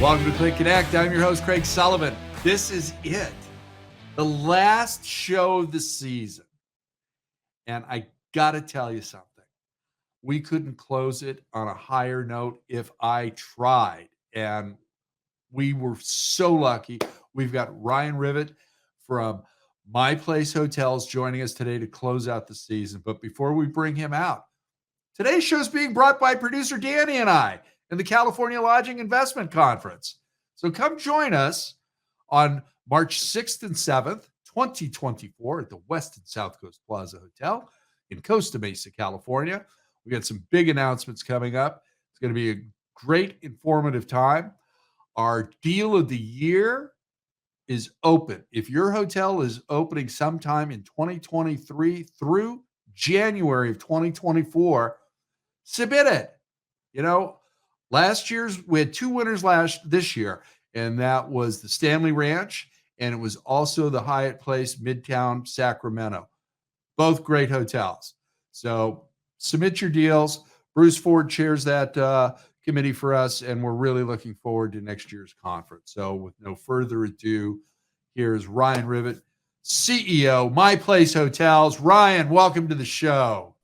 Welcome to CLIC Connect. I'm your host, Craig Sullivan. This is it, the last show of the season. And I got to tell you something. We couldn't close it on a higher note if I tried. And we were so lucky. We've got Ryan Rivett from My Place Hotels joining us today to close out the season. But before we bring him out, today's show is being brought by Producer Dani and I in the California Lodging Investment Conference. So come join us on March 6th and 7th, 2024 at the West and South Coast Plaza Hotel in Costa Mesa, California. We got some big announcements coming up. It's going to be a great, informative time. Our deal of the year is open. If your hotel is opening sometime in 2023 through January of 2024, submit it. You know, we had two winners this year, and that was the Stanley Ranch, and it was also the Hyatt Place Midtown Sacramento. Both great hotels. So submit your deals. Bruce Ford chairs that committee for us, and we're really looking forward to next year's conference. So with no further ado, here's Ryan Rivett, CEO, My Place Hotels. Ryan, welcome to the show.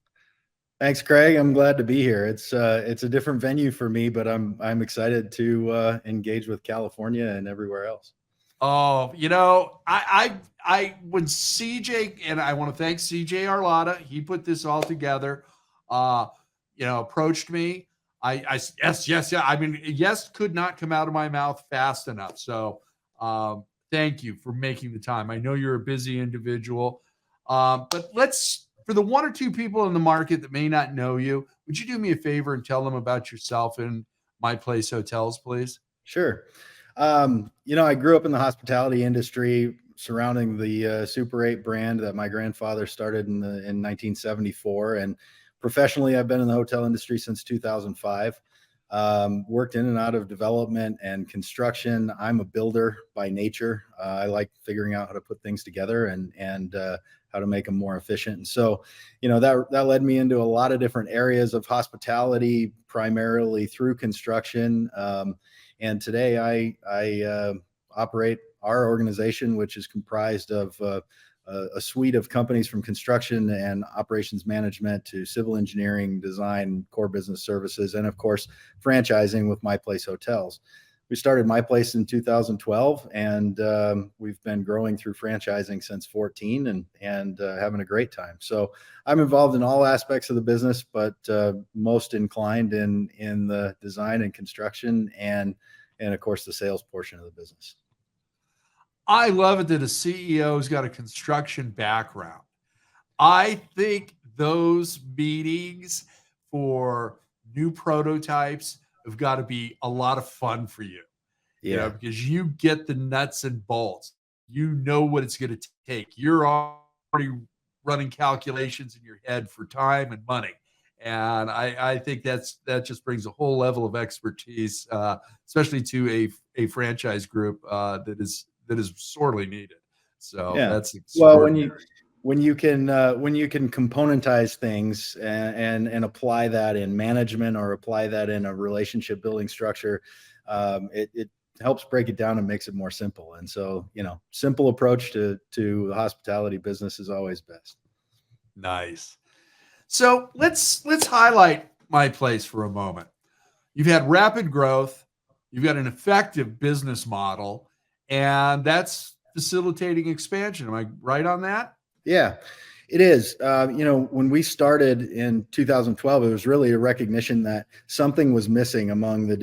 Thanks, Craig. I'm glad to be here. It's a different venue for me, but I'm excited to engage with California and everywhere else. Oh, you know, I when CJ, and I want to thank CJ Arlotta, he put this all together. Approached me. Yes. I mean, yes could not come out of my mouth fast enough. So thank you for making the time. I know you're a busy individual, but for the one or two people in the market that may not know you, would you do me a favor and tell them about yourself and My Place Hotels, please? Sure. I grew up in the hospitality industry surrounding the Super 8 brand that my grandfather started in 1974. And professionally, I've been in the hotel industry since 2005. Worked in and out of development and construction. I'm a builder by nature. I like figuring out how to put things together and how to make them more efficient. And so, that led me into a lot of different areas of hospitality, primarily through construction. And today I operate our organization, which is comprised of a suite of companies from construction and operations management to civil engineering, design, core business services, and of course, franchising with My Place Hotels. We started My Place in 2012, and we've been growing through franchising since 2014 and having a great time. So I'm involved in all aspects of the business, but most inclined in the design and construction and of course, the sales portion of the business. I love it that a CEO's got a construction background. I think those meetings for new prototypes have got to be a lot of fun for you. Yeah. Because you get the nuts and bolts. You know what it's going to take. You're already running calculations in your head for time and money. And I think that just brings a whole level of expertise, especially to a franchise group that is sorely needed. So yeah. that's well when you can componentize things and apply that in management or apply that in a relationship building structure, it helps break it down and makes it more simple. And so, simple approach to the hospitality business is always best. Nice. So let's highlight My Place for a moment. You've had rapid growth. You've got an effective business model, and that's facilitating expansion. Am I right on that? Yeah, it is. When we started in 2012, it was really a recognition that something was missing among the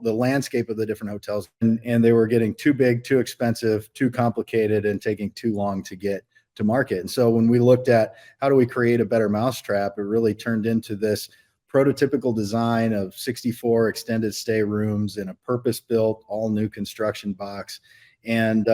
landscape of the different hotels, and they were getting too big, too expensive, too complicated, and taking too long to get to market. And so when we looked at how do we create a better mousetrap, it really turned into this prototypical design of 64 extended stay rooms in a purpose-built, all new construction box. And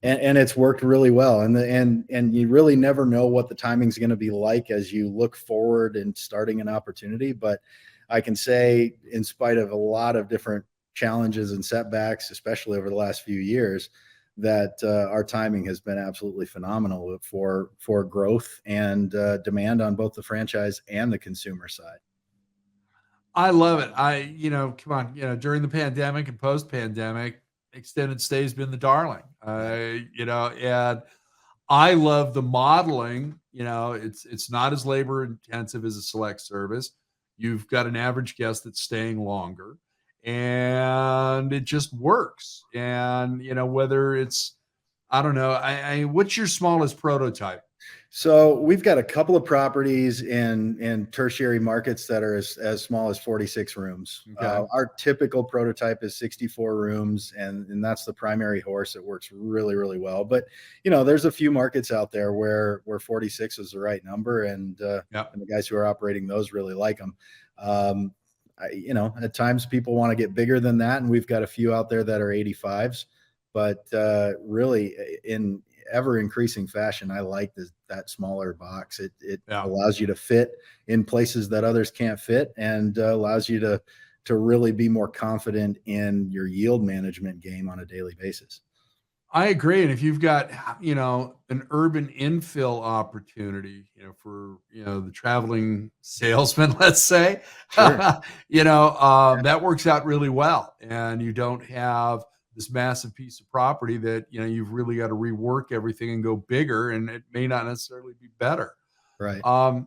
it's worked really well. And you really never know what the timing's going to be like as you look forward and starting an opportunity. But I can say, in spite of a lot of different challenges and setbacks, especially over the last few years, that our timing has been absolutely phenomenal for growth and demand on both the franchise and the consumer side. I love it. Come on, during the pandemic and post pandemic, extended stay's been the darling. Yeah, And I love the modeling. It's not as labor intensive as a select service. You've got an average guest that's staying longer, and it just works. And whether it's, I don't know, what's your smallest prototype? so we've got a couple of properties in tertiary markets that are as small as 46 rooms. Okay. Our typical prototype is 64 rooms, and that's the primary horse. It works really, really well. But there's a few markets out there where 46 is the right number, Yeah. and the guys who are operating those really like them. At times people want to get bigger than that, and we've got a few out there that are 85s. But really, in ever increasing fashion, I like that smaller box. It Yeah. allows you to fit in places that others can't fit, and allows you to really be more confident in your yield management game on a daily basis. I agree. And if you've got, an urban infill opportunity, for, the traveling salesman, let's say, Sure. that works out really well. And you don't have this massive piece of property that, you've really got to rework everything and go bigger, and it may not necessarily be better. Right. Um,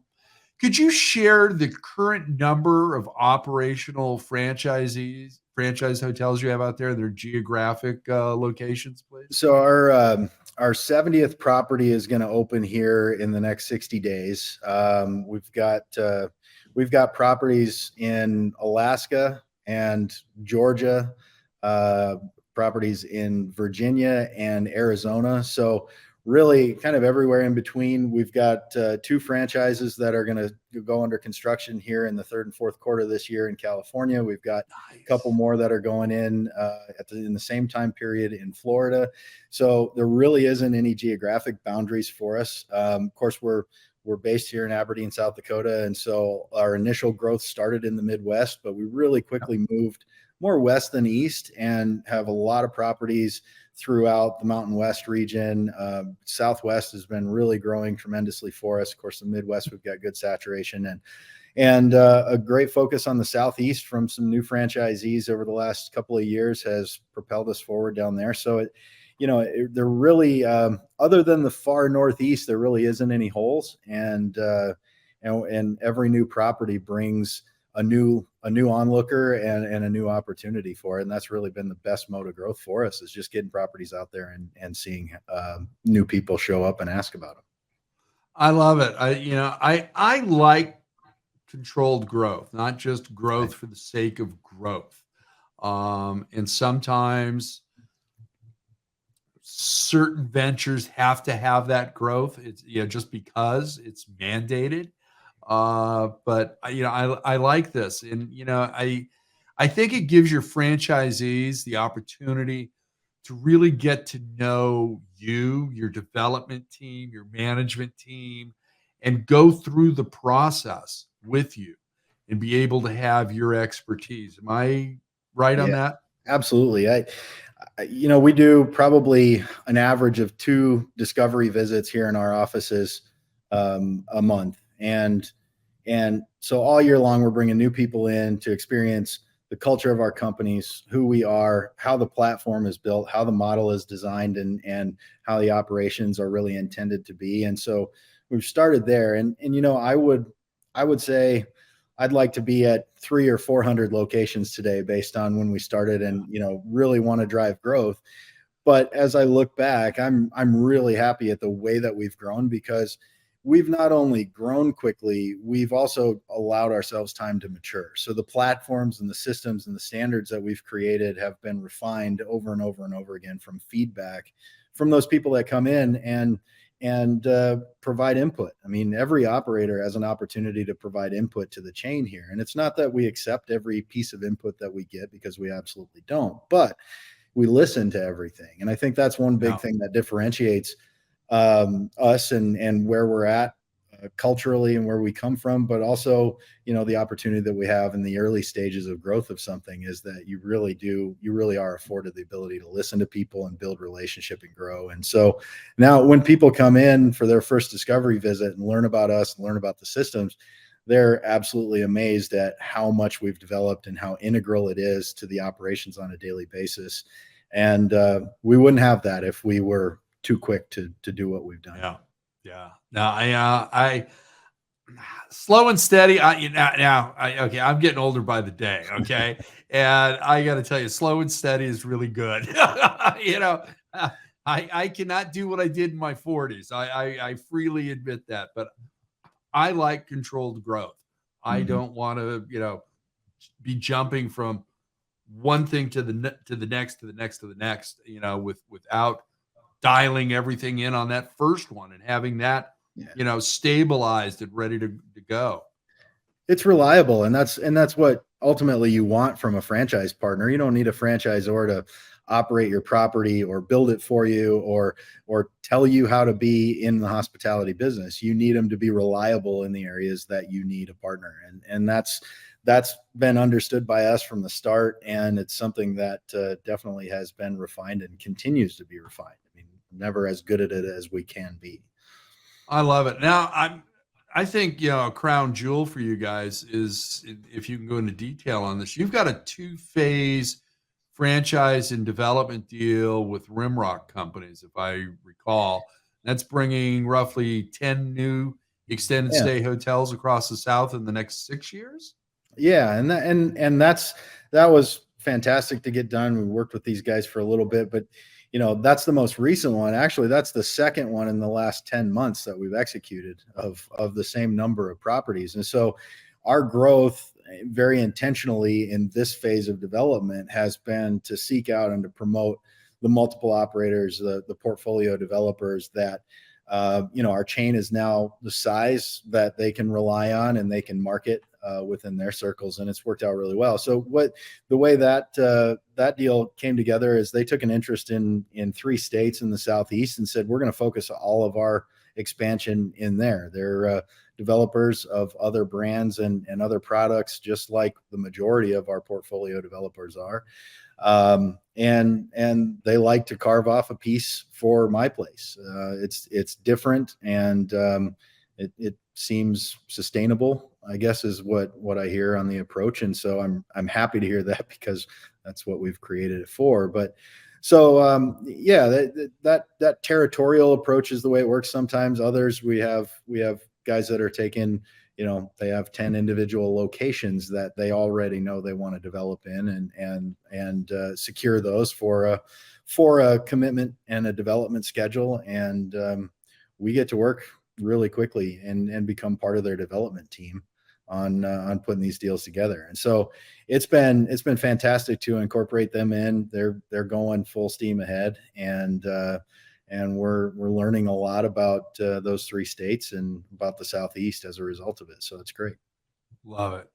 could you share the current number of operational franchise hotels you have out there, their geographic locations, please? So our 70th property is going to open here in the next 60 days. We've got properties in Alaska and Georgia, uh, properties in Virginia and Arizona. So really kind of everywhere in between. We've got two franchises that are going to go under construction here in the third and fourth quarter of this year in California. We've got a couple Nice. more that are going in in the same time period in Florida. So there really isn't any geographic boundaries for us. Of course, we're based here in Aberdeen, South Dakota, and so our initial growth started in the Midwest, but we really quickly moved more west than east and have a lot of properties throughout the Mountain West region. Southwest has been really growing tremendously for us. Of course, the Midwest, we've got good saturation, and a great focus on the Southeast from some new franchisees over the last couple of years has propelled us forward down there. So there really, other than the far Northeast, there really isn't any holes, and every new property brings a new onlooker and a new opportunity for it. And that's really been the best mode of growth for us, is just getting properties out there and seeing new people show up and ask about them. I love it. I like controlled growth, not just growth Right. for the sake of growth. And sometimes certain ventures have to have that growth. It's just because it's mandated. But I like this, and I think it gives your franchisees the opportunity to really get to know you, your development team, your management team, and go through the process with you and be able to have your expertise. Am I right on Yeah, that? absolutely. We do probably an average of 2 discovery visits here in our offices a month, and so all year long we're bringing new people in to experience the culture of our companies, who we are, how the platform is built, how the model is designed, and how the operations are really intended to be. And so we've started there, and I would say I'd like to be at 300 or 400 locations today based on when we started, and really want to drive growth. But as I look back, I'm really happy at the way that we've grown, because we've not only grown quickly, we've also allowed ourselves time to mature. So the platforms and the systems and the standards that we've created have been refined over and over and over again from feedback from those people that come in and provide input. I mean, every operator has an opportunity to provide input to the chain here. And it's not that we accept every piece of input that we get, because we absolutely don't, but we listen to everything. And I think that's one big Yeah. thing that differentiates us and where we're at culturally and where we come from, but also, the opportunity that we have in the early stages of growth of something is that you really are afforded the ability to listen to people and build relationship and grow. And so now when people come in for their first discovery visit and learn about us and learn about the systems, they're absolutely amazed at how much we've developed and how integral it is to the operations on a daily basis. And we wouldn't have that if we were too quick to do what we've done. Yeah. Yeah. Now I slow and steady. Okay, I'm getting older by the day. Okay. And I got to tell you, slow and steady is really good. you know, uh, I cannot do what I did in my 40s. I freely admit that, but I like controlled growth. I Mhm. don't want to, be jumping from one thing to to the next, to the next, to the next, without dialing everything in on that first one and having that, Yeah. stabilized and ready to go. It's reliable, and that's what ultimately you want from a franchise partner. You don't need a franchisor to operate your property or build it for you or tell you how to be in the hospitality business. You need them to be reliable in the areas that you need a partner. And that's been understood by us from the start, and it's something that definitely has been refined and continues to be refined. I mean, never as good at it as we can be. I love it. Now, I think, a crown jewel for you guys is, if you can go into detail on this, you've got a two-phase franchise and development deal with Rimrock Companies, if I recall. That's bringing roughly 10 new extended Yeah. stay hotels across the South in the next 6 years. Yeah, that was fantastic to get done. We worked with these guys for a little bit, but that's the most recent one. Actually, that's the second one in the last 10 months that we've executed of the same number of properties. And so our growth very intentionally in this phase of development has been to seek out and to promote the multiple operators, the portfolio developers that our chain is now the size that they can rely on and they can market within their circles, and it's worked out really well. So the way that that deal came together is they took an interest in 3 states in the Southeast and said, we're going to focus all of our expansion in there. They're developers of other brands and other products, just like the majority of our portfolio developers are. And they like to carve off a piece for my place. It's different, and it seems sustainable, I guess, is what I hear on the approach. And so I'm happy to hear that, because that's what we've created it for. But so yeah, that territorial approach is the way it works. Sometimes others, we have guys that are taking, they have 10 individual locations that they already know they want to develop in and secure those for a commitment and a development schedule. And we get to work really quickly and become part of their development team on putting these deals together. And so it's been fantastic to incorporate them in. They're going full steam ahead, and we're learning a lot about those 3 states and about the Southeast as a result of it. So it's great. Love it.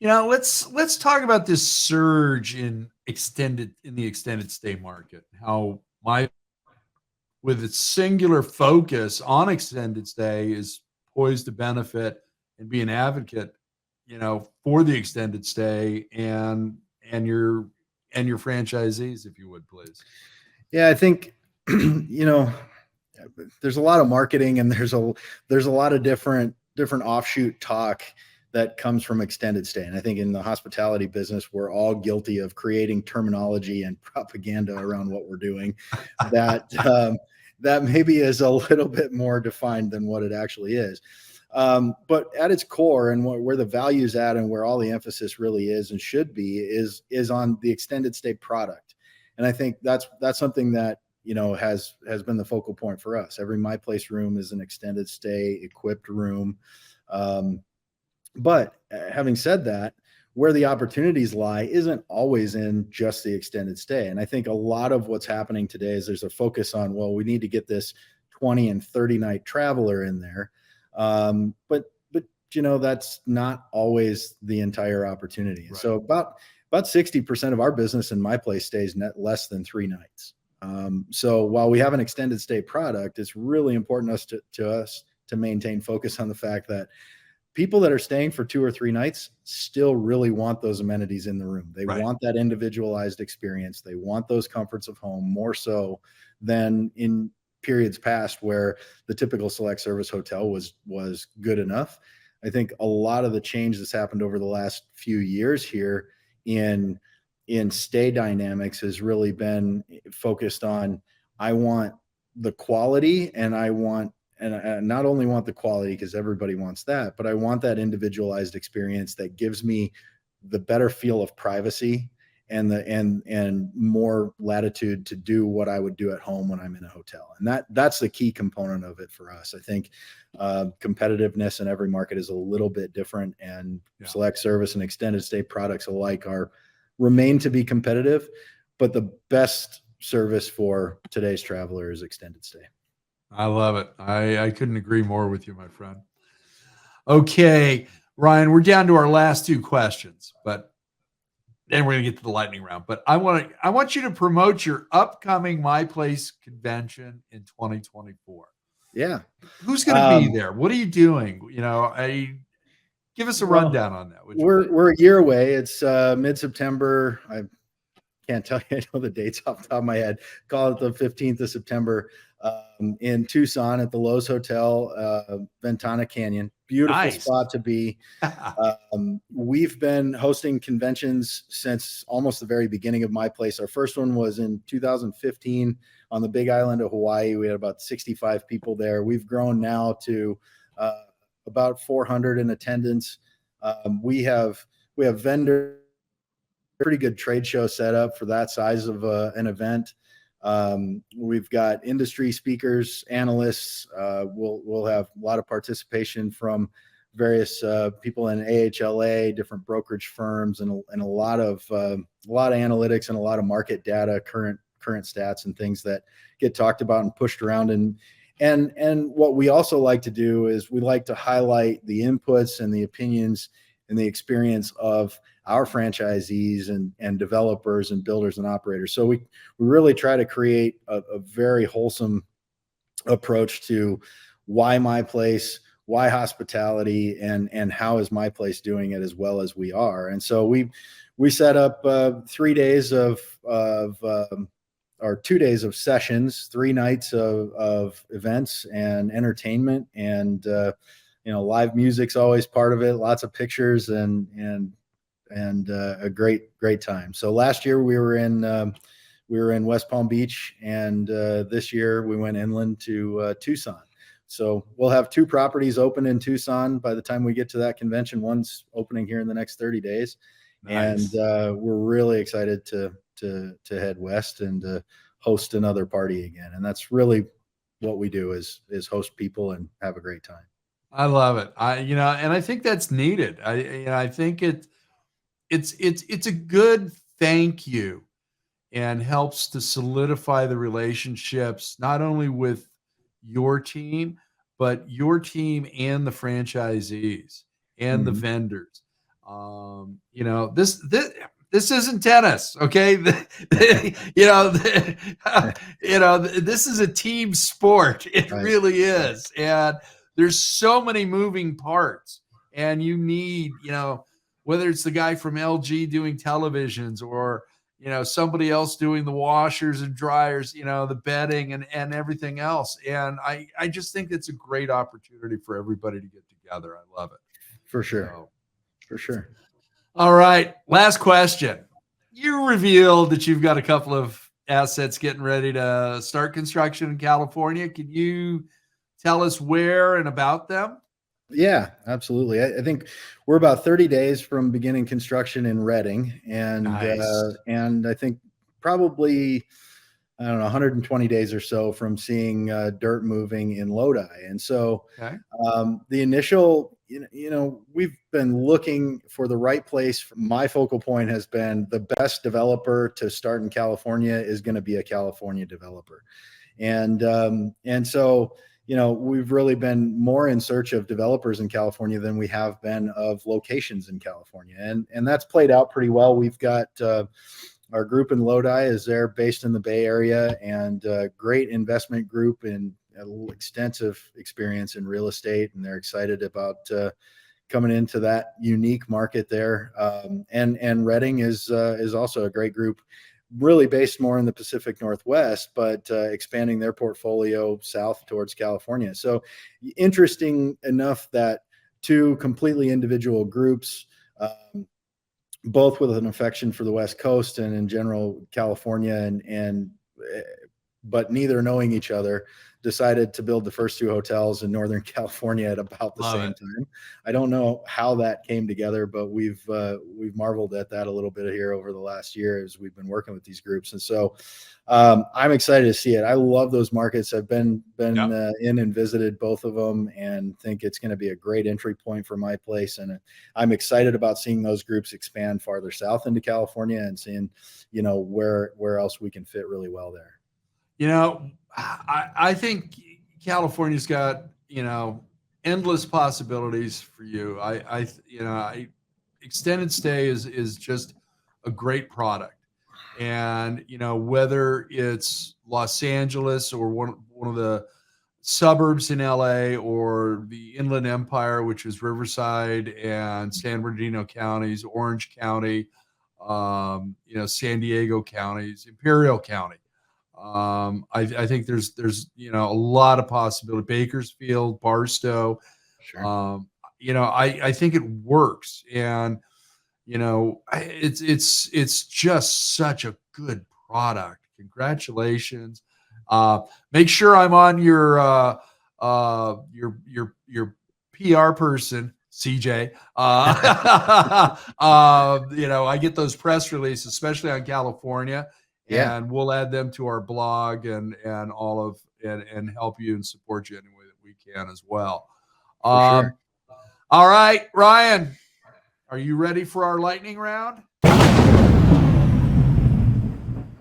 Let's talk about this surge in the extended stay market. How with its singular focus on extended stay, is poised to benefit and be an advocate, for the extended stay and your franchisees, if you would, please. Yeah, I think there's a lot of marketing, and there's a lot of different offshoot talk that comes from extended stay. And I think in the hospitality business, we're all guilty of creating terminology and propaganda around what we're doing that maybe is a little bit more defined than what it actually is. But at its core, and where the value's at, and where all the emphasis really is and should be, is on the extended stay product. And I think that's something that has been the focal point for us. Every My Place room is an extended stay equipped room. But having said that, where the opportunities lie isn't always in just the extended stay. And I think a lot of what's happening today is there's a focus on, well, we need to get this 20 and 30 night traveler in there. But that's not always the entire opportunity. Right. So about 60% of our business in My Place stays less than 3 nights. So while we have an extended stay product, it's really important to us to maintain focus on the fact that people that are staying for 2 or 3 nights still really want those amenities in the room. They Right. want that individualized experience. They want those comforts of home more so than in periods past, where the typical select service hotel was good enough. I think a lot of the change that's happened over the last few years here in stay dynamics has really been focused on, I want the quality, and I not only want the quality because everybody wants that, but I want that individualized experience that gives me the better feel of privacy and more latitude to do what I would do at home when I'm in a hotel. And that's the key component of it for us. I think competitiveness in every market is a little bit different, and select service and extended stay products alike remain to be competitive, but the best service for today's traveler is extended stay. I love it. I couldn't agree more with you, my friend. Okay, Ryan, we're down to our last two questions, but then we're going to get to the lightning round. But I want you to promote your upcoming My Place convention in 2024. Yeah. Who's going to be there? What are you doing? Give us a rundown on that. We're a year away. It's mid-September. I can't tell you, I know the dates off the top of my head. Call it the 15th of September in Tucson at the Lowe's Hotel, Ventana Canyon. Beautiful spot to be. We've been hosting conventions since almost the very beginning of My Place. Our first one was in 2015 on the Big Island of Hawaii. We had about 65 people there. We've grown now to about 400 in attendance. We have vendors, pretty good trade show set up for that size of an event. We've got industry speakers, analysts. We'll have a lot of participation from various people in AHLA, different brokerage firms, and a lot of analytics and a lot of market data, current stats and things that get talked about and pushed around. And what we also like to do is we like to highlight the inputs and the opinions and the experience of our franchisees and developers and builders and operators. So we really try to create a very wholesome approach to why My Place, why hospitality, and how is My Place doing it as well as we are. And so we set up 3 days or 2 days of sessions, 3 nights of events and entertainment, and live music's always part of it. Lots of pictures and a great time. So last year we were in West Palm Beach, and this year we went inland to Tucson. So we'll have 2 properties open in Tucson by the time we get to that convention. One's opening here in the next 30 days. Nice. And we're really excited to head west and to host another party again. And that's really what we do is host people and have a great time. I love it. And I think that's needed. I think it's a good thank you, and helps to solidify the relationships, not only with your team, but your team and the franchisees and the vendors. This isn't tennis, okay? This is a team sport. It really is. And there's so many moving parts, and you need, whether it's the guy from LG doing televisions or, somebody else doing the washers and dryers, the bedding and everything else. And I just think it's a great opportunity for everybody to get together. I love it. For sure. For sure. All right. Last question. You revealed that you've got a couple of assets getting ready to start construction in California. Can you tell us where and about them? Yeah, absolutely. I think we're about 30 days from beginning construction in Redding, and nice. And I think probably, 120 days or so from seeing dirt moving in Lodi. And so the initial, we've been looking for the right place. My focal point has been the best developer to start in California is going to be a California developer. And so, we've really been more in search of developers in California than we have been of locations in California. And that's played out pretty well. We've got our group in Lodi is there, based in the Bay Area, and great investment group and extensive experience in real estate. And they're excited about coming into that unique market there. And Redding is also a great group, really based more in the Pacific Northwest, but expanding their portfolio south towards California. So interesting enough that two completely individual groups, both with an affection for the West Coast and in general California, but neither knowing each other, decided to build the first two hotels in Northern California at about the same time. I don't know how that came together, but we've marveled at that a little bit here over the last year as we've been working with these groups. And so I'm excited to see it. I love those markets. I've been in and visited both of them, and think it's going to be a great entry point for my place. And I'm excited about seeing those groups expand farther south into California and seeing, where else we can fit really well there. I think California's got, endless possibilities for you. Extended stay is just a great product. And, whether it's Los Angeles or one of the suburbs in LA or the Inland Empire, which is Riverside and San Bernardino counties, Orange County, San Diego counties, Imperial County. I think there's a lot of possibility. Bakersfield, Barstow. Sure. I think it works, and it's just such a good product. Congratulations. Make sure I'm on your PR person, CJ. I get those press releases, especially on California. Yeah. And we'll add them to our blog and help you and support you any way that we can as well. For sure. All right, Ryan, are you ready for our lightning round?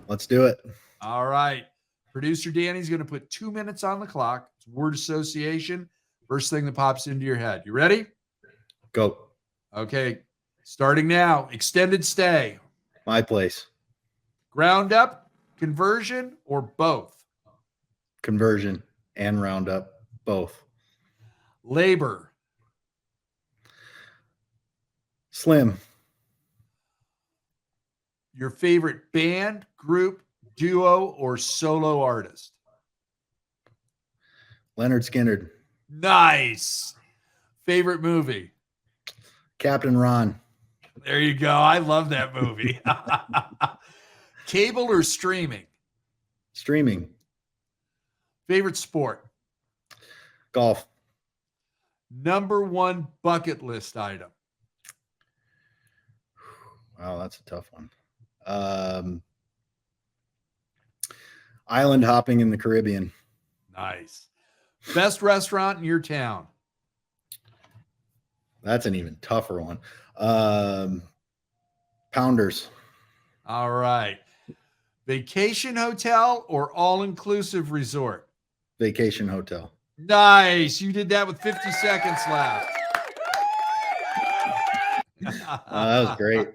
Let's do it. All right. Producer Dani's going to put 2 minutes on the clock. It's word association. First thing that pops into your head. You ready? Go. Okay. Starting now. Extended stay. My place. Ground up, conversion, or both? Conversion and round up, both. Labor. Slim. Your favorite band, group, duo, or solo artist? Leonard Skinner. Nice. Favorite movie? Captain Ron. There you go. I love that movie. Cable or streaming? Streaming. Favorite sport? Golf. Number one bucket list item? Wow, that's a tough one. Island hopping in the Caribbean. Nice. Best restaurant in your town? That's an even tougher one. Pounders. All right. Vacation hotel or all-inclusive resort? Vacation hotel. Nice. You did that with 50 seconds left. That was great.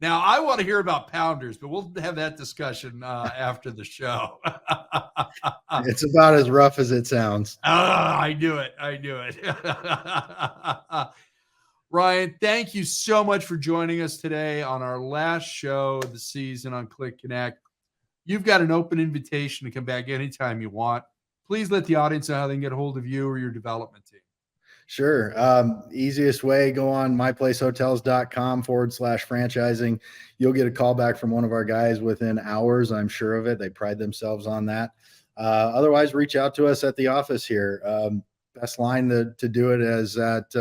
Now, I want to hear about Pounders, but we'll have that discussion after the show. It's about as rough as it sounds. I knew it. Ryan, thank you so much for joining us today on our last show of the season on CLIC Connect. You've got an open invitation to come back anytime you want. Please let the audience know how they can get a hold of you or your development team. Sure. Easiest way, go on myplacehotels.com/franchising. You'll get a call back from one of our guys within hours. I'm sure of it. They pride themselves on that. Otherwise, reach out to us at the office here. Best line to do it is at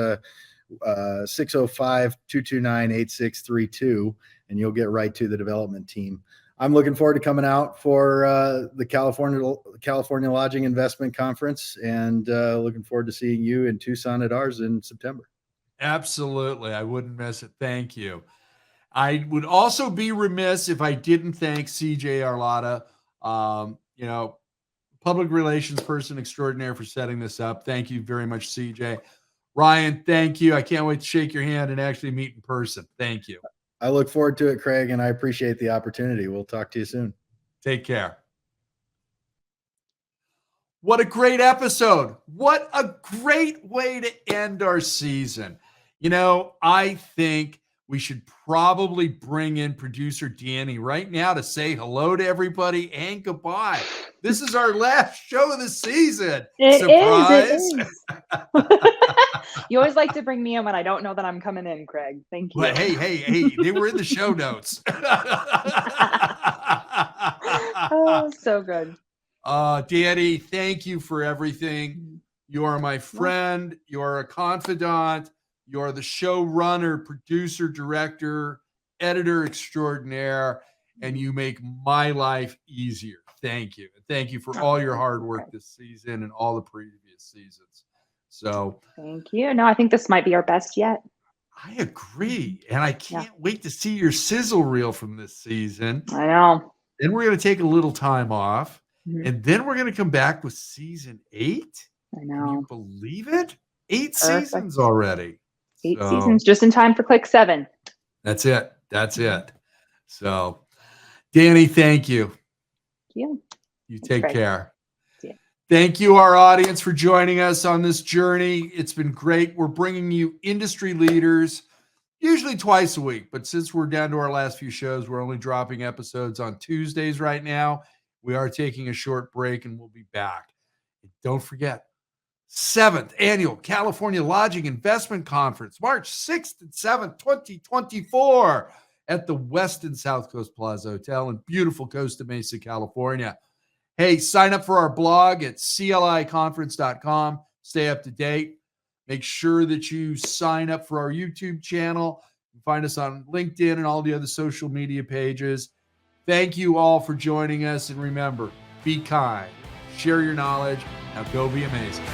605-229-8632, and you'll get right to the development team. I'm looking forward to coming out for the California Lodging Investment Conference, and looking forward to seeing you in Tucson at ours in September. Absolutely. I wouldn't miss it. Thank you. I would also be remiss if I didn't thank CJ Arlotta, public relations person extraordinaire, for setting this up. Thank you very much, CJ. Ryan, thank you. I can't wait to shake your hand and actually meet in person. Thank you. I look forward to it, Craig, and I appreciate the opportunity. We'll talk to you soon. Take care. What a great episode. What a great way to end our season. I think we should probably bring in producer Dani right now to say hello to everybody and goodbye. This is our last show of the season. It Surprise. is. You always like to bring me in when I don't know that I'm coming in, Craig. Thank you. Well, hey, they were in the show notes. Oh, so good. Dani, thank you for everything. You are my friend. You are a confidant. You are the showrunner, producer, director, editor extraordinaire, and you make my life easier. Thank you. Thank you for all your hard work this season and all the previous seasons. So thank you. No, I think this might be our best yet. I agree. And I can't wait to see your sizzle reel from this season. I know. Then we're going to take a little time off. And then we're going to come back with season 8. I know. Can you believe it? 8 seasons already. 8 seasons, just in time for CLIC 7. That's it. So, Dani, thank you. Thank you. You take care. See ya. Thank you, our audience, for joining us on this journey. It's been great. We're bringing you industry leaders, usually twice a week. But since we're down to our last few shows, we're only dropping episodes on Tuesdays right now. We are taking a short break, and we'll be back. And don't forget, 7th Annual California Lodging Investment Conference, March 6th and 7th, 2024, at the West and South Coast Plaza Hotel in beautiful Costa Mesa, California. Hey, sign up for our blog at cliconference.com. Stay up to date. Make sure that you sign up for our YouTube channel. You can find us on LinkedIn and all the other social media pages. Thank you all for joining us. And remember, be kind, share your knowledge. Now go be amazing.